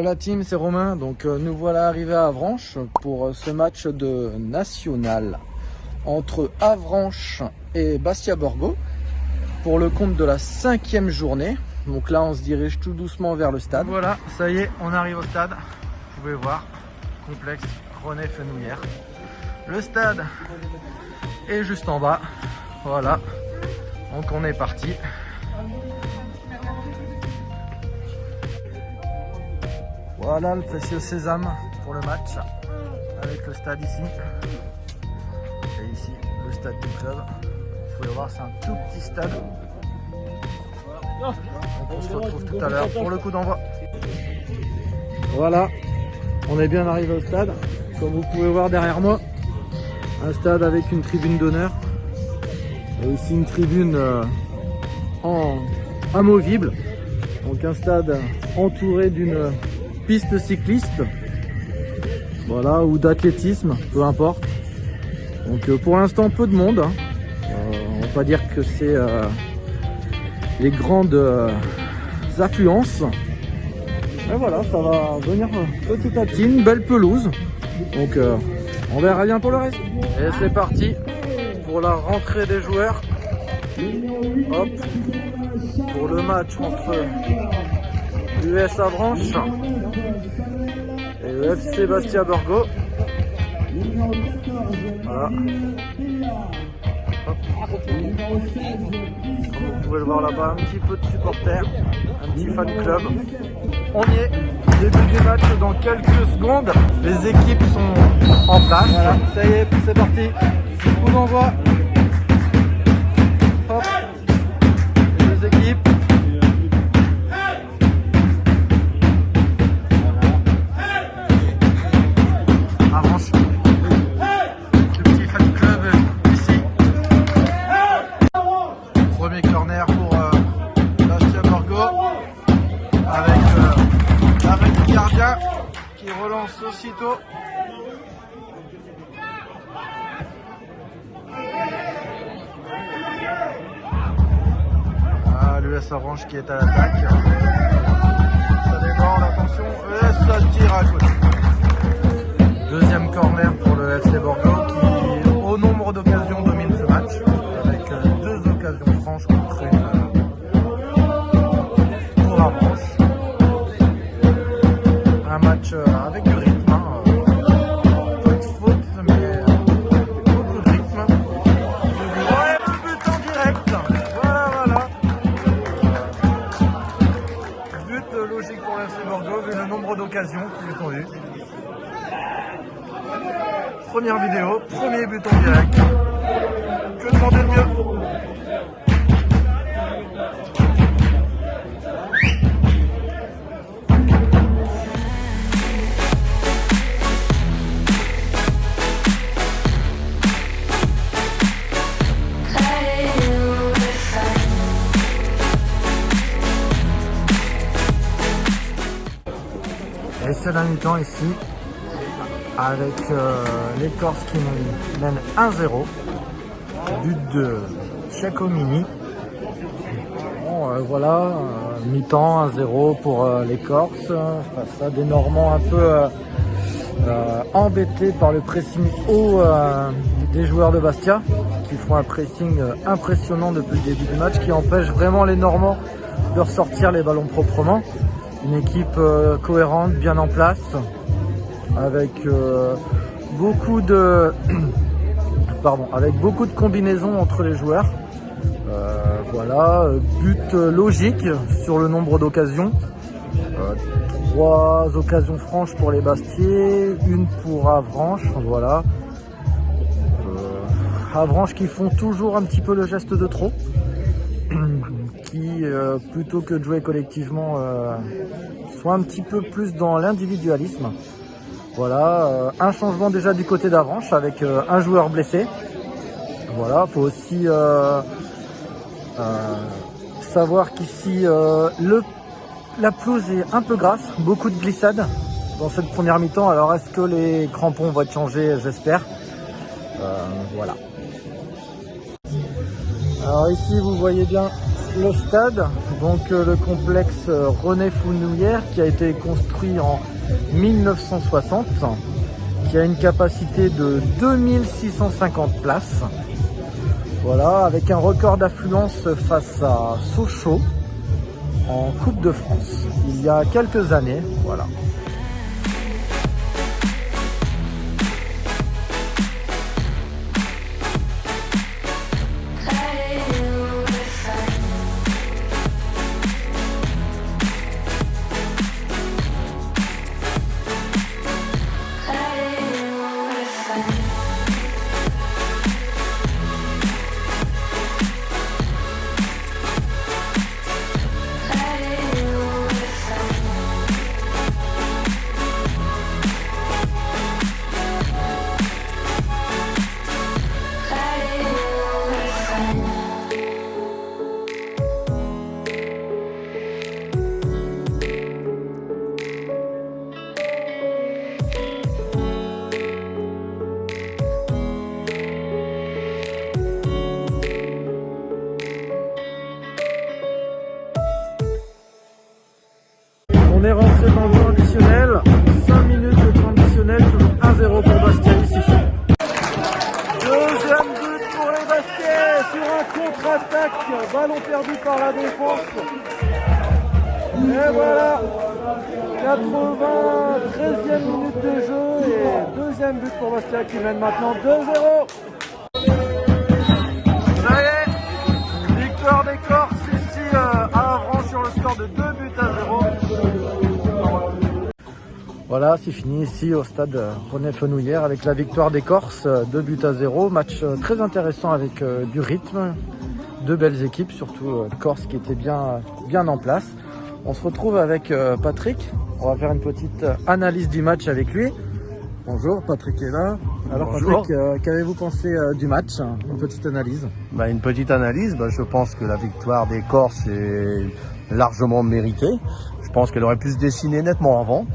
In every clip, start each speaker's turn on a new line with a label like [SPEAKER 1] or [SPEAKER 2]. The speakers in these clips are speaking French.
[SPEAKER 1] la team, c'est Romain. Donc nous voilà arrivés à Avranches pour ce match de national entre Avranches et Bastia Borgo pour le compte de la 5e journée. Donc là on se dirige tout doucement vers le stade. Voilà, ça y est, on arrive au stade. Vous pouvez voir, complexe René Fenouillère. Le stade est juste en bas. Voilà, donc on est parti. Voilà le précieux sésame pour le match, avec le stade ici, et ici le stade du club. Vous pouvez voir, c'est un tout petit stade. Donc on se retrouve tout à l'heure pour le coup d'envoi. Voilà, on est bien arrivé au stade, comme vous pouvez voir derrière moi. Un stade avec une tribune d'honneur, et ici une tribune amovible. Donc un stade entouré d'une piste cycliste, voilà, ou d'athlétisme, peu importe. Donc pour l'instant peu de monde, hein. On va pas dire que c'est les grandes affluences, mais voilà, ça va venir petit à petit, une belle pelouse. Donc on verra bien pour le reste. Et c'est parti pour la rentrée des joueurs. Hop, pour le match entre l'US Avranches et le FC Bastia Borgo. Voilà. Hop. Comme vous pouvez le voir là-bas, un petit peu de supporters, un petit fan club. On y est, début du match dans quelques secondes. Les équipes sont en place. Voilà, ça y est, c'est parti. On envoie. Hop, les deux équipes. Qui relance aussitôt. Ah, l'US Avranches qui est à l'attaque. Ça déborde, attention, et ça tire à côté. Deuxième corner pour le FC Borgo qui, au nombre d'occasions, domine ce match. Avec deux occasions franches contre une pour Avranches. Un match avec du rythme, hein. Peu de fautes, mais beaucoup de rythme. Ouais, le but en direct. Voilà. But logique pour le FC Borgo vu le nombre d'occasions qu'ils ont eu. Première vidéo, premier but en direct. Que demander de mieux? Et c'est la mi-temps ici, avec les Corses qui mènent 1-0, but de Giacomini. Bon, voilà, mi-temps 1-0 pour les Corses, face à des Normands un peu embêtés par le pressing haut des joueurs de Bastia, qui font un pressing impressionnant depuis le début du match, qui empêche vraiment les Normands de ressortir les ballons proprement. Une équipe cohérente, bien en place, avec beaucoup de combinaisons entre les joueurs. Voilà, but logique sur le nombre d'occasions. 3 occasions franches pour les Bastiais, une pour Avranches. Voilà. Avranches qui font toujours un petit peu le geste de trop. Qui, plutôt que de jouer collectivement, soit un petit peu plus dans l'individualisme. Voilà, un changement déjà du côté d'Avranches avec un joueur blessé. Voilà, faut aussi savoir qu'ici la pelouse est un peu grasse, beaucoup de glissades dans cette première mi-temps. Alors est-ce que les crampons vont être changés? J'espère. Voilà. Alors ici vous voyez bien le stade Donc le complexe René Fenouillère qui a été construit en 1960, qui a une capacité de 2650 places. Voilà, avec un record d'affluence face à Sochaux en Coupe de France il y a quelques années. Voilà. On est rentré dans le temps additionnel, 5 minutes de temps additionnel, toujours 1-0 pour Bastia ici. Deuxième but pour les Bastiais sur un contre-attaque, ballon perdu par la défense. Et voilà, 93e minute de jeu et deuxième but pour Bastia qui mène maintenant 2-0. Ça y est, victoire des Corses ici à Avranches sur le score de 2 buts à 0. Voilà, c'est fini ici au stade René Fenouillère avec la victoire des Corses, 2 buts à 0. Match très intéressant avec du rythme, deux belles équipes, surtout Corse qui était bien en place. On se retrouve avec Patrick, on va faire une petite analyse du match avec lui. Bonjour, Patrick est là. Alors bonjour. Patrick, qu'avez-vous pensé du match? Une petite analyse.
[SPEAKER 2] Une petite analyse, je pense que la victoire des Corses est largement méritée. Je pense qu'elle aurait pu se dessiner nettement avant.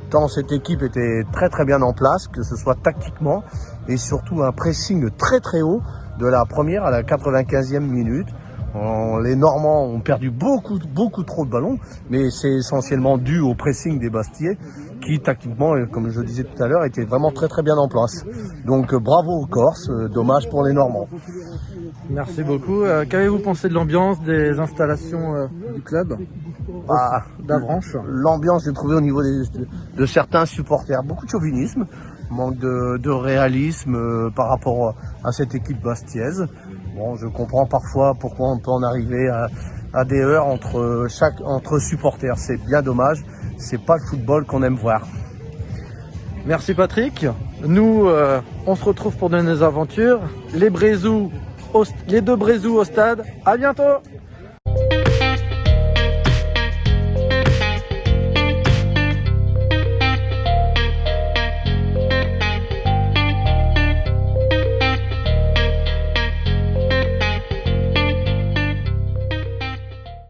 [SPEAKER 2] Tant cette équipe était très bien en place, que ce soit tactiquement et surtout un pressing très haut de la première à la 95e minute. Les Normands ont perdu beaucoup trop de ballons, mais c'est essentiellement dû au pressing des Bastiais qui tactiquement, comme je le disais tout à l'heure, était vraiment très bien en place. Donc bravo aux Corses, dommage pour les Normands.
[SPEAKER 1] Merci beaucoup. Qu'avez-vous pensé de l'ambiance, des installations du club d'Avranches?
[SPEAKER 2] L'ambiance, j'ai trouvé au niveau de certains supporters, beaucoup de chauvinisme, manque de réalisme par rapport à cette équipe bastiaise. Bon, je comprends parfois pourquoi on peut en arriver à des heurts entre supporters. C'est bien dommage, c'est pas le football qu'on aime voir.
[SPEAKER 1] Merci Patrick. Nous, on se retrouve pour de nos aventures. Les deux Brézous au stade. À bientôt.